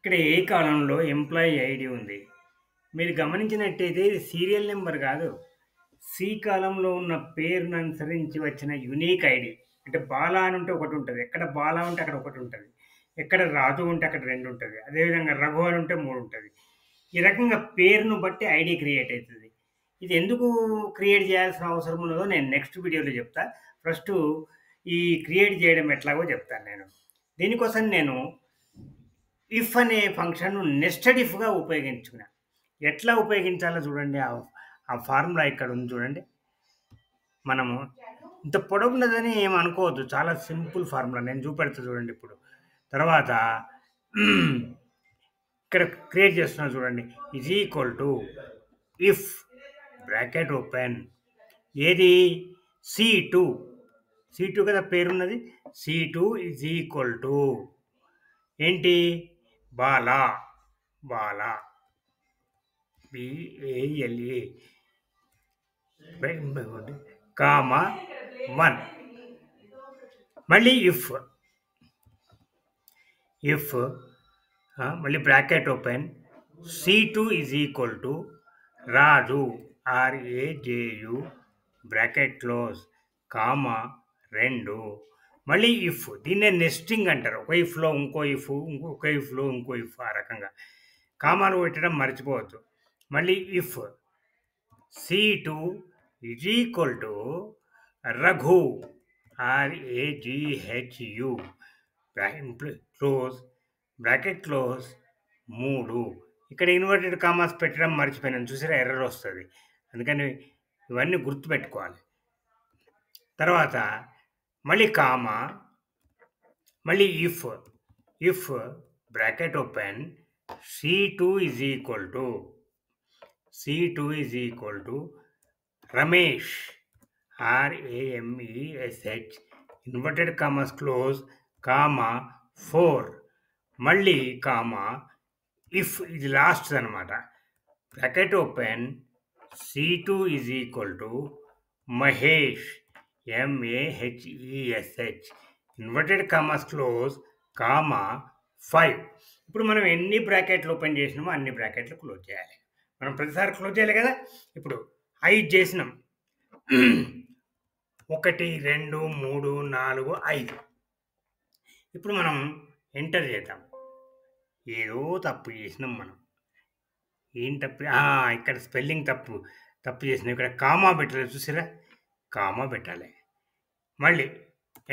ఇక్కడ ఏ కాలంలో employee ID ఉంది. మీరు గమనించినట్టయితే ఇది సీరియల్ నంబర్ గాదు. సి కాలంలో ఉన్న పేరును అనుసరించి వచ్చిన యూనిక్ ఐడి. అంటే బాల అని ఉంటే ఒకటుంటది. ఎక్కడ బాల ఉంటే అక్కడ ఒకటుంటది. ఎక్కడ రాజు ఉంటే అక్కడ 2 ఉంటది. అదేవిధంగా రఘు అని ఉంటే 3 ఉంటది. ఈ రకంగా పేరును బట్టి ఐడీ క్రియేట్ అయితది. ఇది ఎందుకు క్రియేట్ చేయాల్సిన అవసరం ఉన్నదో నేను నెక్స్ట్ వీడియోలో చెప్తా. ఫస్టు ఈ క్రియేట్ చేయడం ఎట్లాగో చెప్తాను నేను. దీనికోసం నేను ఇఫ్ అనే ఫంక్షన్‌ను నెస్టెడ్ ఇఫ్‌గా ఉపయోగించుకున్నా. ఎట్లా ఉపయోగించాలో చూడండి. ఆ ఫార్ములా ఇక్కడ ఉంది చూడండి. మనము ఇంత పొడవున్నదని ఏమి అనుకోవద్దు. చాలా సింపుల్ ఫార్ములా. నేను చూపెడతా చూడండి ఇప్పుడు. తర్వాత ఇక్కడ క్రియేట్ చేస్తున్నా చూడండి. Is equal to if bracket open ఏది సి2 సి2 కదా పేరున్నది. సి2 ఈజ్ ఈక్వల్ టు ఏంటి బాలా బాలా బిఏఎల్ఏ కామా 1 మళ్ళీ ఇఫ్ మళ్ళీ bracket open C two is equal to Raju R A J U bracket close comma 2 మళ్ళీ ఇఫ్ దీన్నే నెస్టింగ్ అంటారు. ఒక ఇఫ్లో ఇంకో ఇఫ్ ఇంకొక ఇఫ్లో ఇంకో ఇఫ్ ఆ రకంగా కామాలు పెట్టడం మర్చిపోవద్దు. మళ్ళీ if C two is equal to Raghu R A G H U close bracket close 3 ఇక్కడ ఇన్వర్టెడ్ కామాస్ పెట్టడం మర్చిపోయినాను చూసారా ఎర్రర్ వస్తుంది. అందుకని ఇవన్నీ గుర్తుపెట్టుకోవాలి. తర్వాత మళ్ళీ కామా మళ్ళీ if bracket open C two is equal to Ramesh R A M E S H inverted commas close comma 4 మళ్ళీ కామా ఇఫ్ ఇది లాస్ట్ అనమాట. Bracket open C two is equal to Mahesh M A H E S H inverted commas close comma 5. ఇప్పుడు మనం ఎన్ని బ్రాకెట్లు ఓపెన్ చేసినామో అన్ని బ్రాకెట్లు క్లోజ్ చేయాలి. మనం ప్రతిసారి క్లోజ్ చేయాలి కదా. ఇప్పుడు 5 చేసినాం. 1 2 3 4 5. ఇప్పుడు మనం ఎంటర్ చేద్దాం. ఏదో తప్పు చేసినాం మనం. ఏం తప్పు ఇక్కడ స్పెల్లింగ్ తప్పు చేసినాం. ఇక్కడ కామా పెట్టాలి చూసారా, కామా పెట్టాలి. మళ్ళీ